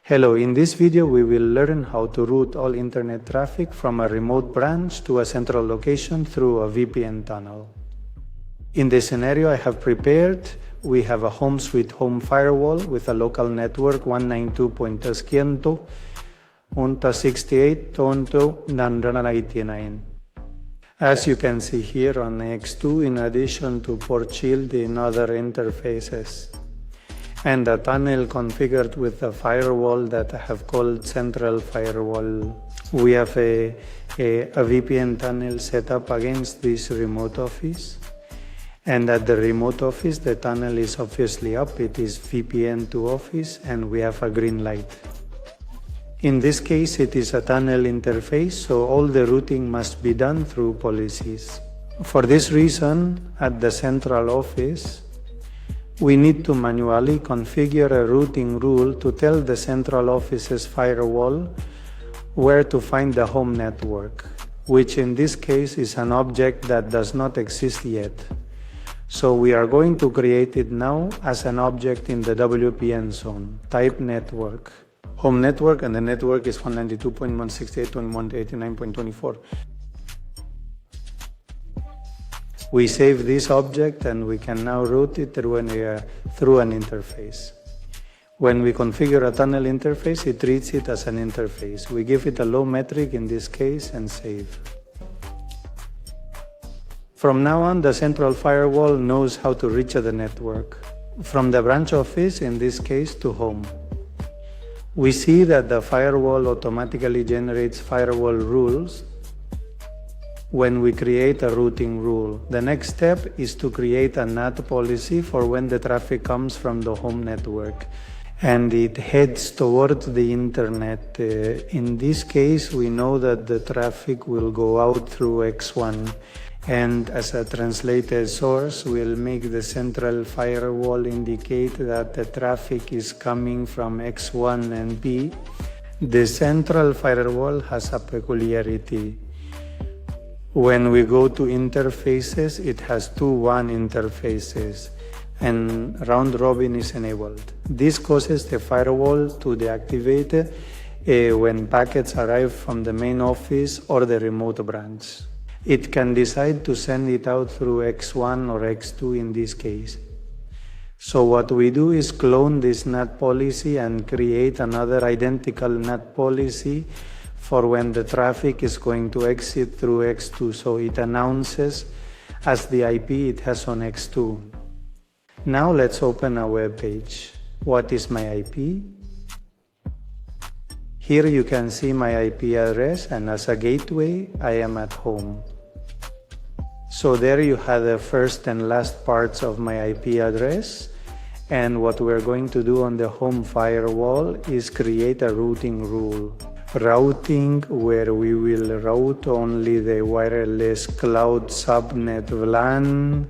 Hello, in this video we will learn how to route all internet traffic from a remote branch to a central location through a VPN tunnel. In this scenario I have prepared, we have a home suite home firewall with a local network 192.168.169. As you can see here on X2, in addition to port shield in other interfaces, and a tunnel configured with a firewall that I have called central firewall. We have a VPN tunnel set up against this remote office, and at the remote office the tunnel is obviously up. It is VPN to office and we have a green light. In this case it is a tunnel interface, so all the routing must be done through policies. For this reason, at the central office we need to manually configure a routing rule to tell the central office's firewall where to find the home network, which in this case is an object that does not exist yet. So we are going to create it now as an object in the WPN zone. Type network, home network, and the network is 192.168.189.24. We save this object and we can now route it through an interface. When we configure a tunnel interface, it treats it as an interface. We give it a low metric in this case and save. From now on, the central firewall knows how to reach the network. From the branch office, in this case, to home. We see that the firewall automatically generates firewall rules when we create a routing rule. The next step is to create a NAT policy for when the traffic comes from the home network and it heads towards the internet. In this case, we know that the traffic will go out through X1, and as a translated source, we'll make the central firewall indicate that the traffic is coming from X1 and B. The central firewall has a peculiarity. When we go to interfaces, it has two WAN interfaces and round robin is enabled. This causes the firewall to deactivate when packets arrive from the main office or the remote branch. It can decide to send it out through X1 or X2 in this case. So what we do is clone this NAT policy and create another identical NAT policy for when the traffic is going to exit through X2, so it announces as the IP it has on X2. Now let's open a web page. What is my IP? Here you can see my IP address, and as a gateway, I am at home. So there you have the first and last parts of my IP address, and what we're going to do on the home firewall is create a routing rule. Routing where we will route only the wireless cloud subnet VLAN,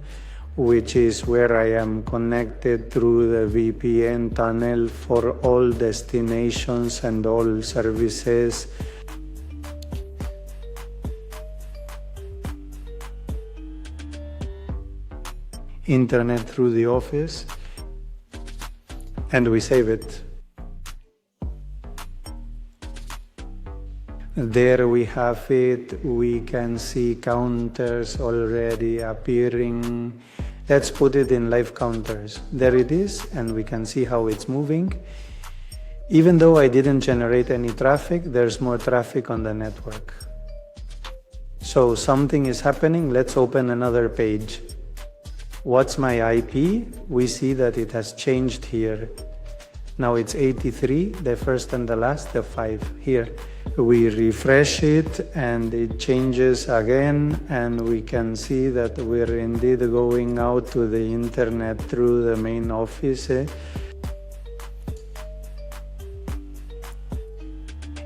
which is where I am connected through the VPN tunnel for all destinations and all services. Internet through the office, and we save it. There we have it. We can see counters already appearing. Let's put it in live counters. There it is, and we can see how it's moving. Even though I didn't generate any traffic, there's more traffic on the network. So something is happening. Let's open another page. What's my IP? We see that it has changed here. Now it's 83, the first and the last, the 5 here. We refresh it and it changes again, and we can see that we're indeed going out to the internet through the main office.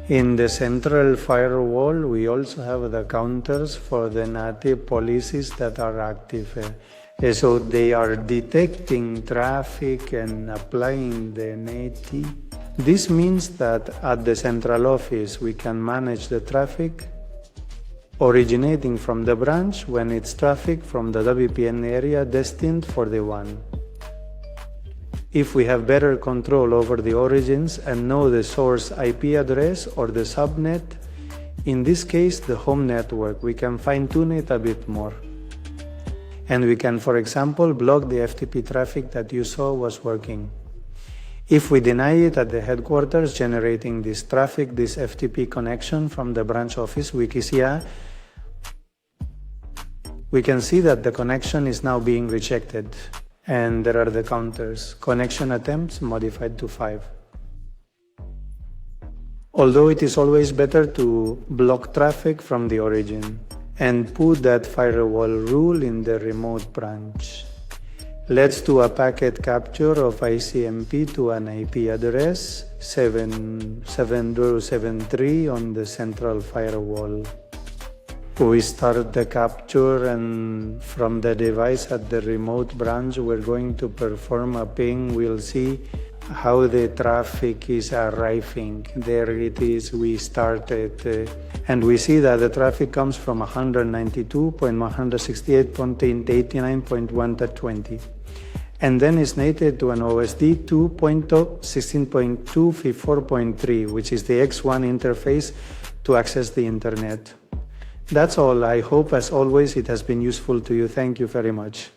In the central firewall, we also have the counters for the native policies that are active. So they are detecting traffic and applying the NAT. This means that at the central office we can manage the traffic originating from the branch when it's traffic from the WPN area destined for the WAN. If we have better control over the origins and know the source IP address or the subnet, in this case the home network, we can fine-tune it a bit more. And we can, for example, block the FTP traffic that you saw was working. If we deny it at the headquarters generating this traffic, this FTP connection from the branch office Wikisia, we can see that the connection is now being rejected. And there are the counters. Connection attempts modified to 5. Although it is always better to block traffic from the origin and put that firewall rule in the remote branch. Let's do a packet capture of ICMP to an IP address 7073 on the central firewall. We start the capture, and from the device at the remote branch we're going to perform a ping. We'll see how the traffic is arriving. There it is, we started and we see that the traffic comes from 192.168.89.1.20 and then is nated to an OSD 2.16.254.3, which is the X1 interface to access the internet. That's all. I hope, as always, it has been useful to you. Thank you very much.